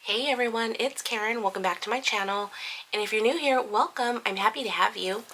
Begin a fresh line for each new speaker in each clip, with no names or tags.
Hey everyone, it's Karen. Welcome back to my channel. And if you're new here, welcome. I'm happy to have you.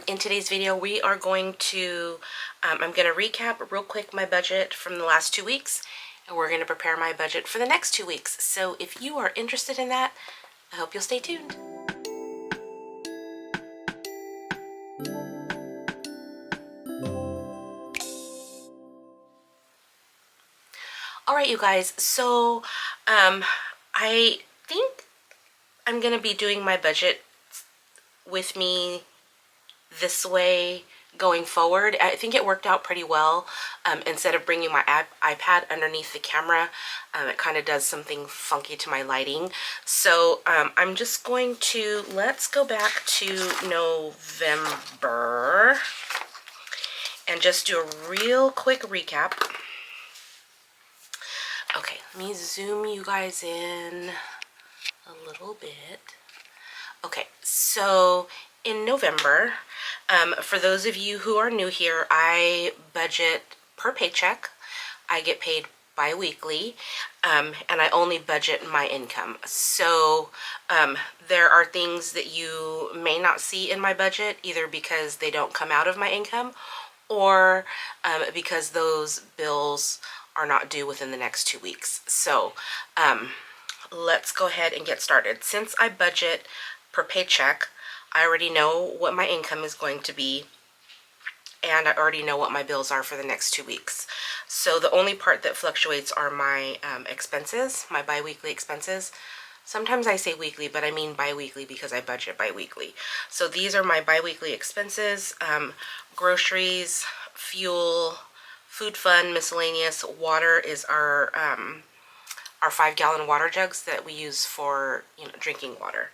In today's video, we are going to, I'm going to recap real quick my budget from the last 2 weeks, and we're going to prepare my budget for the next 2 weeks. So if you are interested in that, I hope you'll stay tuned. All right, you guys. So I think I'm going to be doing my budget with me this way going forward. I think it worked out pretty well. Instead of bringing my iPad underneath the camera, it kind of does something funky to my lighting. So I'm just going to, let's go back to November and just do a real quick recap. Okay, let me zoom you guys in a little bit. Okay, so in November, for those of you who are new here, I budget per paycheck. I get paid bi-weekly, and I only budget my income. So there are things that you may not see in my budget, either because they don't come out of my income or because those bills are not due within the next 2 weeks. So let's go ahead and get started. Since I budget per paycheck, I already know what my income is going to be, and I already know what my bills are for the next 2 weeks. So the only part that fluctuates are my expenses, my bi-weekly expenses. Sometimes I say weekly, but I mean bi-weekly because I budget bi-weekly. So these are my bi-weekly expenses: groceries, fuel, food fund, miscellaneous. Water is our 5-gallon water jugs that we use for drinking water,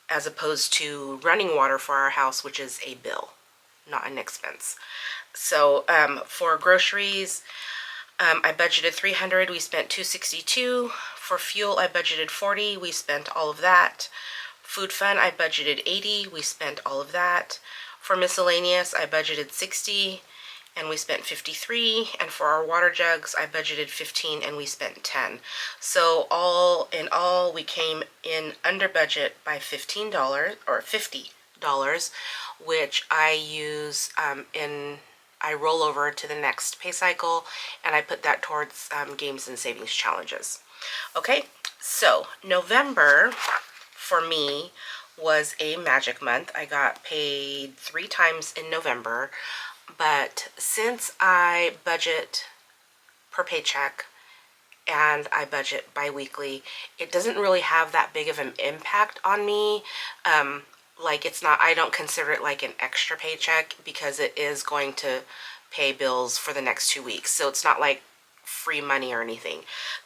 as opposed to running water for our house, which is a bill, not an expense. So for groceries, I budgeted $300. We spent $262. For fuel, I budgeted $40. We spent all of that. Food fund, I budgeted $80. We spent all of that. For miscellaneous, I budgeted $60. And we spent $53, and for our water jugs, I budgeted $15, and we spent $10. So all in all, we came in under budget by $15 or $50, which I use I roll over to the next pay cycle, and I put that towards games and savings challenges. Okay, so November for me was a magic month. I got paid 3 times in November. But since I budget per paycheck and I budget bi-weekly, it doesn't really have that big of an impact on me. Like, it's not, I don't consider it like an extra paycheck because it is going to pay bills for the next 2 weeks. So it's not like free money or anything.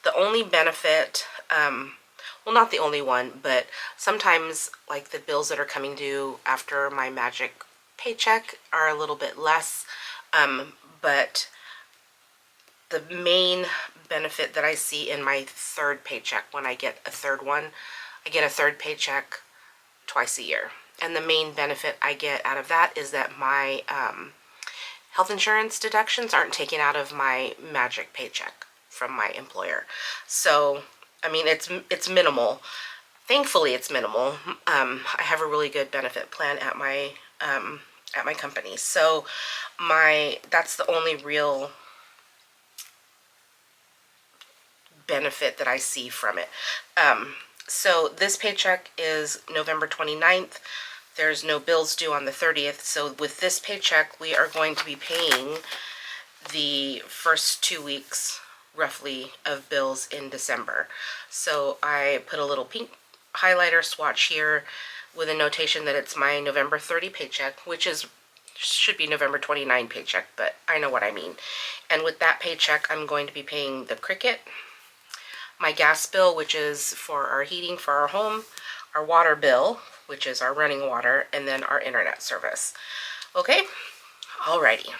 The only benefit, well, not the only one, but sometimes like the bills that are coming due after my magic paycheck are a little bit less, but the main benefit that I see in my third paycheck, when I get a third one, I get a third paycheck twice a year, and the main benefit I get out of that is that my health insurance deductions aren't taken out of my magic paycheck from my employer. So I mean, it's minimal. Thankfully, it's minimal. I have a really good benefit plan at my company. So that's the only real benefit that I see from it. So this paycheck is November 29th. There's no bills due on the 30th. So with this paycheck, we are going to be paying the first 2 weeks roughly of bills in December. So I put a little pink highlighter swatch here with a notation that it's my November 30 paycheck, which should be November 29 paycheck, but I know what I mean. And with that paycheck, I'm going to be paying the Cricket, my gas bill, which is for our heating for our home, our water bill, which is our running water, and then our internet service. Okay, alrighty.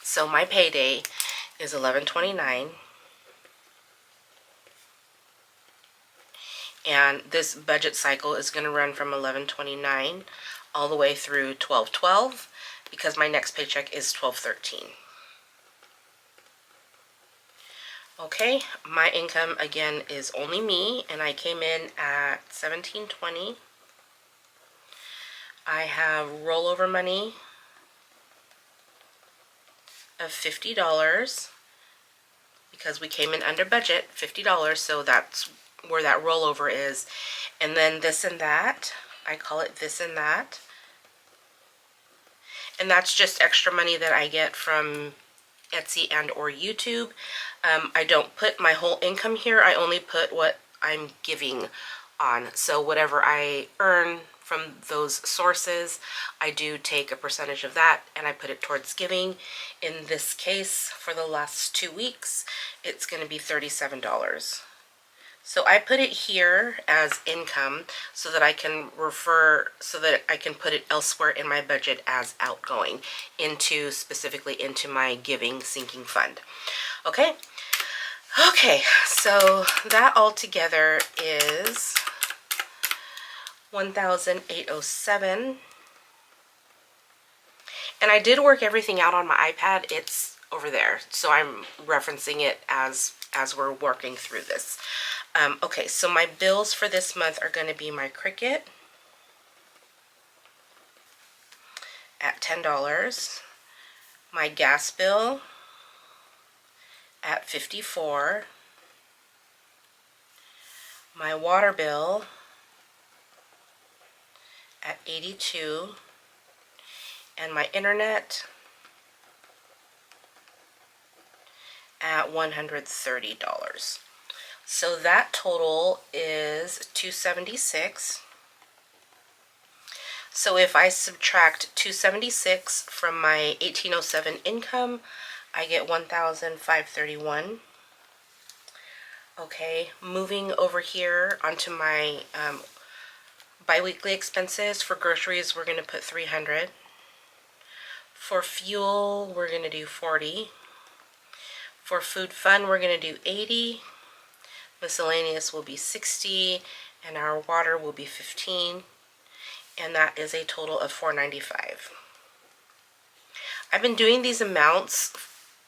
So my payday is $11.29. And this budget cycle is going to run from $11.29 all the way through $12.12 because my next paycheck is $12.13. Okay, my income again is only me, and I came in at $17.20. I have rollover money of $50 because we came in under budget, $50, so that's where that rollover is. And then this and that, I call it this and that. And that's just extra money that I get from Etsy and or YouTube. I don't put my whole income here. I only put what I'm giving on. So whatever I earn from those sources, I do take a percentage of that and I put it towards giving. In this case, for the last 2 weeks, it's going to be $37. So I put it here as income so that I can put it elsewhere in my budget as outgoing specifically into my giving sinking fund. Okay? Okay, so that all together is $1,807. And I did work everything out on my iPad. It's over there, so I'm referencing it as we're working through this. Okay, so my bills for this month are going to be my Cricut at $10, my gas bill at $54, my water bill at $82, and my internet at $130. So that total is $276. So if I subtract $276 from my $1,807 income, I get $1,531. Okay, moving over here onto my biweekly expenses. For groceries, we're going to put $300. For fuel, we're going to do $40. For food fun, we're going to do $80. Miscellaneous will be $60, and our water will be $15, and that is a total of $495. I've been doing these amounts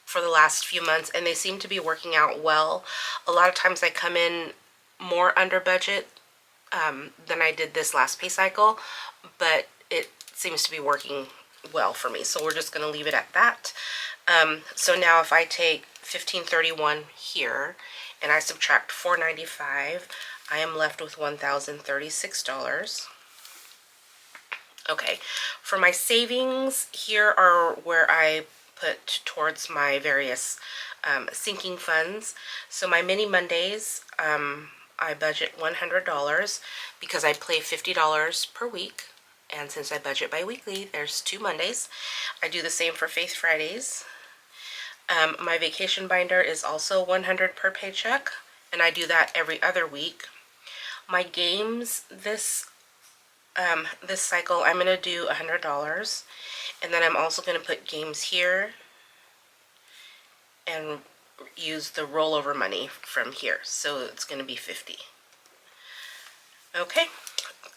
for the last few months, and they seem to be working out well. A lot of times I come in more under budget than I did this last pay cycle, but it seems to be working well for me, so we're just going to leave it at that. So now if I take $1,531 here and I subtract $495, I am left with $1,036. Okay, for my savings, here are where I put towards my various sinking funds. So my mini Mondays, I budget $100 because I play $50 per week. And since I budget bi-weekly, there's 2 Mondays. I do the same for Faith Fridays. My vacation binder is also $100 per paycheck, and I do that every other week. My games this cycle, I'm going to do $100, and then I'm also going to put games here and use the rollover money from here, so it's going to be $50. Okay,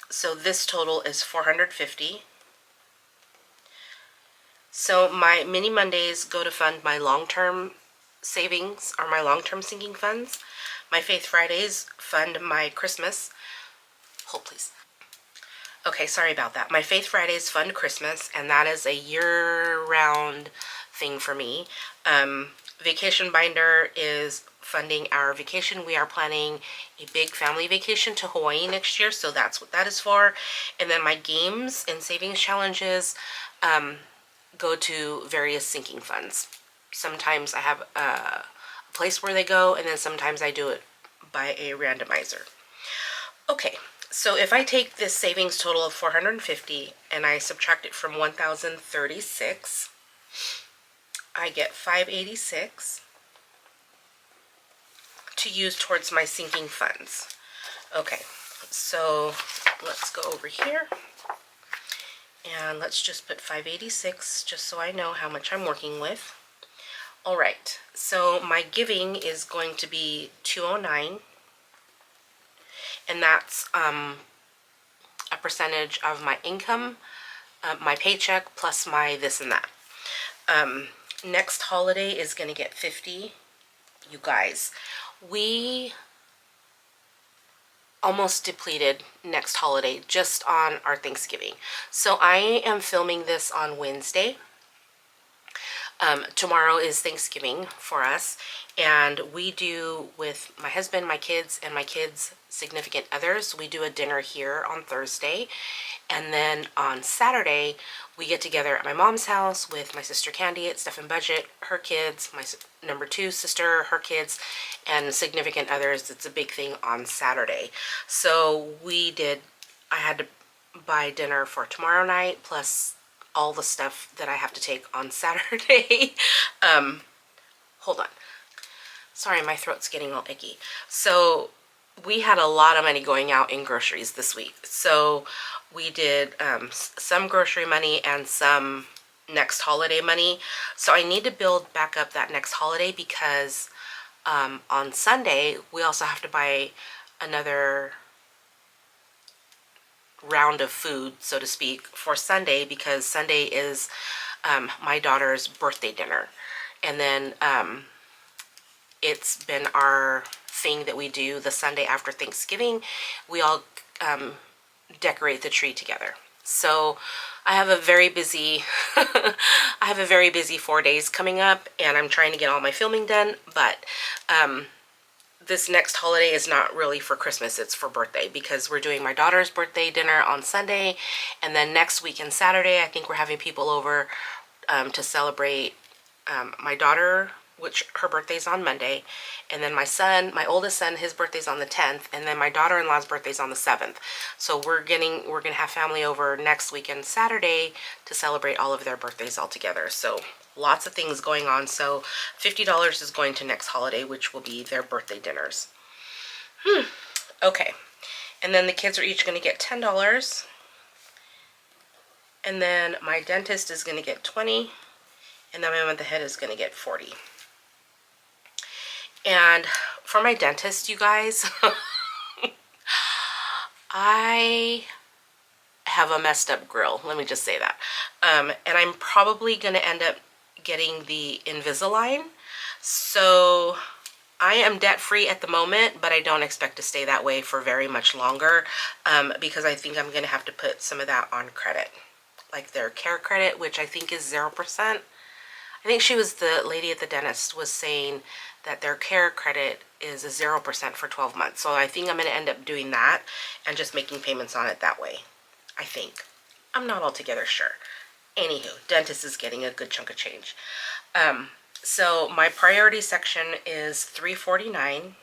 so this total is $450. So my mini Mondays go to fund my long-term savings or my long-term sinking funds. My Faith Fridays fund my Christmas. Hold please. Okay, sorry about that. My Faith Fridays fund Christmas, and that is a year-round thing for me. Vacation binder is funding our vacation. We are planning a big family vacation to Hawaii next year, so that's what that is for. And then my games and savings challenges go to various sinking funds. Sometimes I have a place where they go, and then sometimes I do it by a randomizer. Okay, so if I take this savings total of $450 and I subtract it from $1,036, I get $586 to use towards my sinking funds. Okay, so let's go over here and let's just put $586 just so I know how much I'm working with. All right, so my giving is going to be $209, and that's a percentage of my income, my paycheck, plus my this and that. Next holiday is going to get $50. you guys. We almost depleted next holiday just on our Thanksgiving. So I am filming this on Wednesday. Tomorrow is Thanksgiving for us, and we do, with my husband, my kids, and my kids' significant others, we do a dinner here on Thursday. And then on Saturday, we get together at my mom's house with my sister Candy at Steph and Budget, her kids, my number 2 sister, her kids, and significant others. It's a big thing on Saturday. So I had to buy dinner for tomorrow night, plus all the stuff that I have to take on Saturday. Hold on. Sorry, my throat's getting all icky. So we had a lot of money going out in groceries this week. So we did some grocery money and some next holiday money. So I need to build back up that next holiday because on Sunday we also have to buy another round of food, so to speak, for Sunday, because Sunday is my daughter's birthday dinner. And then it's been our thing that we do the Sunday after Thanksgiving. We all decorate the tree together. So I have a very busy I have a very busy 4 days coming up, and I'm trying to get all my filming done, but this next holiday is not really for Christmas, it's for birthday, because we're doing my daughter's birthday dinner on Sunday, and then next weekend, Saturday, I think we're having people over to celebrate my daughter, which her birthday's on Monday, and then my son, my oldest son, his birthday's on the 10th, and then my daughter-in-law's birthday's on the 7th. So we're gonna have family over next weekend, Saturday, to celebrate all of their birthdays all together. So lots of things going on. So $50 is going to next holiday, which will be their birthday dinners. Okay. And then the kids are each going to get $10. And then my dentist is going to get $20. And then my month ahead is going to get $40. And for my dentist, you guys, I have a messed up grill. Let me just say that. And I'm probably going to end up getting the Invisalign. So I am debt free at the moment, but I don't expect to stay that way for very much longer, because I think I'm going to have to put some of that on credit, like their care credit, which I think is 0%. I think the lady at the dentist was saying that their care credit is a 0% for 12 months. So I think I'm going to end up doing that and just making payments on it that way. I think. I'm not altogether sure. Anywho, dentist is getting a good chunk of change. So my priority section is $349.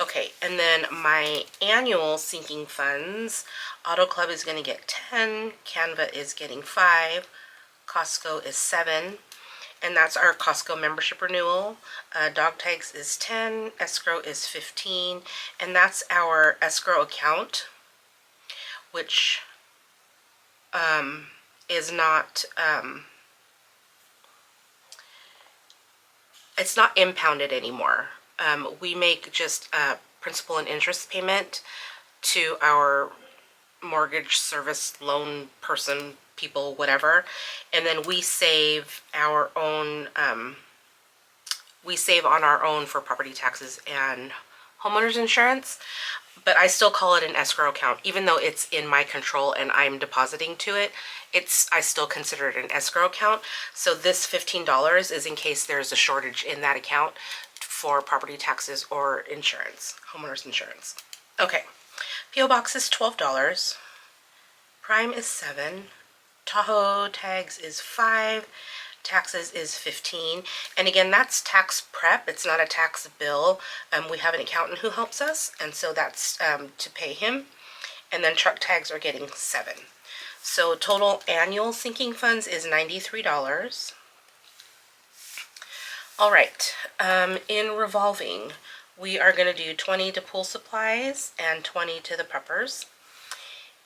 Okay, and then my annual sinking funds, Auto Club is going to get 10, Canva is getting 5, Costco is 7, and that's our Costco membership renewal. Dog tags is 10, escrow is 15, and that's our escrow account, which is not, it's not impounded anymore. We make just a principal and interest payment to our mortgage service loan person, people, whatever, and then we save our own, we save on our own for property taxes and homeowners insurance. But I still call it an escrow account, even though it's in my control and I'm depositing to it. I still consider it an escrow account. So this $15 is in case there's a shortage in that account for property taxes or insurance, homeowners insurance. Okay, PO Box is $12, Prime is 7, Tahoe tags is 5, taxes is 15, and again, that's tax prep. It's not a tax bill. We have an accountant who helps us, and so that's to pay him. And then truck tags are getting 7. So total annual sinking funds is $93. All right, in revolving, we are going to do 20 to pool supplies and 20 to the preppers,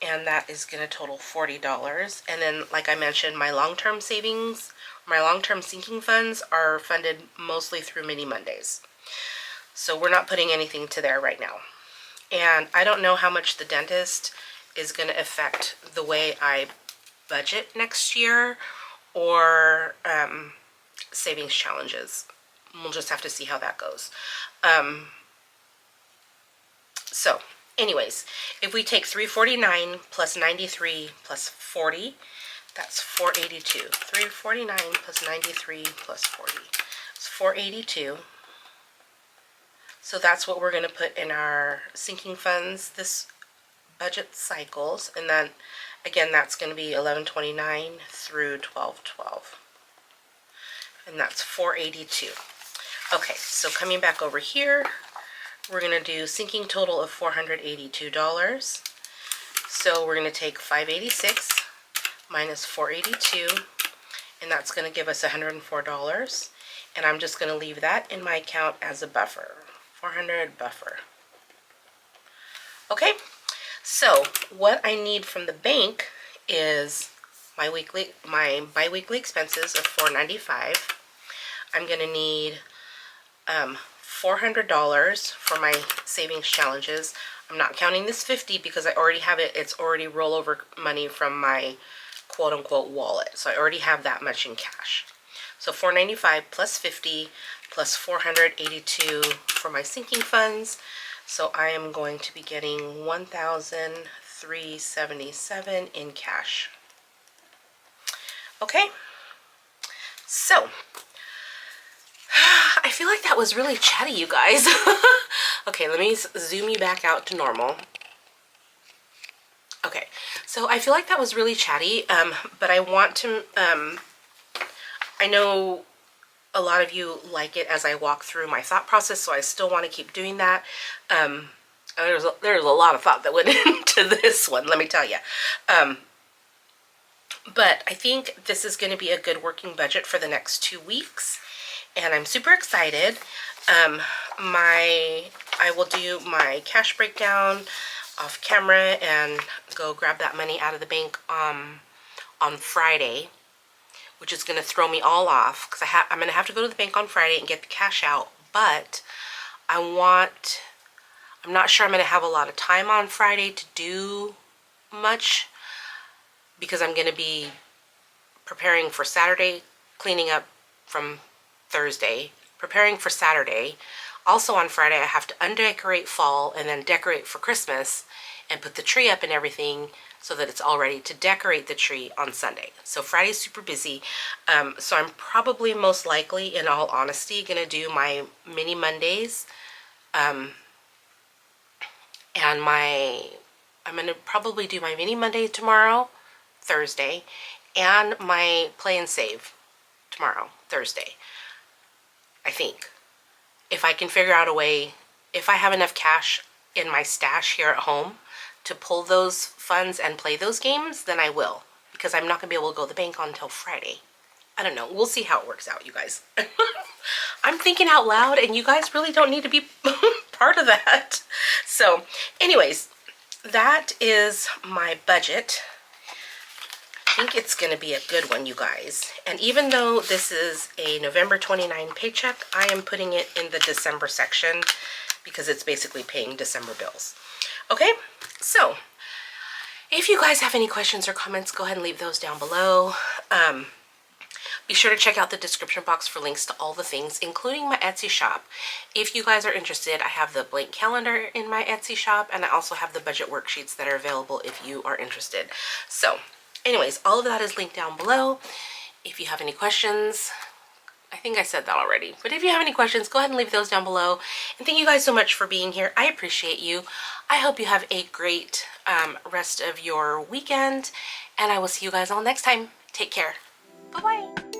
and that is going to total $40. And then, like I mentioned, my long-term savings, my long-term sinking funds are funded mostly through Mini Mondays. So we're not putting anything to there right now. And I don't know how much the dentist is going to affect the way I budget next year, or savings challenges. We'll just have to see how that goes. So anyways, if we take 349 plus 93 plus 40, that's 482. 349 plus 93 plus 40. It's 482. So that's what we're going to put in our sinking funds this budget cycles. And then again, that's going to be 1129 through 1212. And that's 482. Okay, so coming back over here, we're going to do sinking total of $482. So we're going to take 586 minus 482, and that's going to give us $104. And I'm just going to leave that in my account as a buffer. 400 buffer. Okay, so what I need from the bank is my biweekly expenses of $495. I'm going to need $400 for my savings challenges. I'm not counting this 50 because I already have it. It's already rollover money from my quote-unquote wallet. So I already have that much in cash. So $495 plus 50 plus 482 for my sinking funds. So I am going to be getting $1,377 in cash. Okay, so I feel like that was really chatty, you guys. Okay, let me zoom you back out to normal. Okay, so I feel like that was really chatty, but I want to, I know a lot of you like it as I walk through my thought process, so I still want to keep doing that. There's a lot of thought that went into this one, let me tell you. But I think this is going to be a good working budget for the next 2 weeks, and I'm super excited. I will do my cash breakdown off camera and go grab that money out of the bank on Friday, which is going to throw me all off because I'm going to have to go to the bank on Friday and get the cash out. But I'm not sure I'm going to have a lot of time on Friday to do much because I'm going to be preparing for Saturday, cleaning up from Thursday, preparing for Saturday. Also on Friday, I have to undecorate fall and then decorate for Christmas and put the tree up and everything so that it's all ready to decorate the tree on Sunday. So Friday's super busy. So I'm probably most likely, in all honesty, going to do my mini Mondays. And I'm going to probably do my mini Monday tomorrow, Thursday, and my play and save tomorrow, Thursday. I think. If I can figure out a way, if I have enough cash in my stash here at home to pull those funds and play those games, then I will. Because I'm not going to be able to go to the bank until Friday. I don't know. We'll see how it works out, you guys. I'm thinking out loud, and you guys really don't need to be part of that. So, anyways, that is my budget. I think it's going to be a good one, you guys. And even though this is a November 29 paycheck, I am putting it in the December section because it's basically paying December bills. Okay, so if you guys have any questions or comments, go ahead and leave those down below. Be sure to check out the description box for links to all the things, including my Etsy shop. If you guys are interested, I have the blank calendar in my Etsy shop, and I also have the budget worksheets that are available if you are interested. So anyways, all of that is linked down below. If you have any questions, I think I said that already, but if you have any questions, go ahead and leave those down below. And thank you guys so much for being here. I appreciate you. I hope you have a great rest of your weekend, and I will see you guys all next time. Take care. Bye-bye.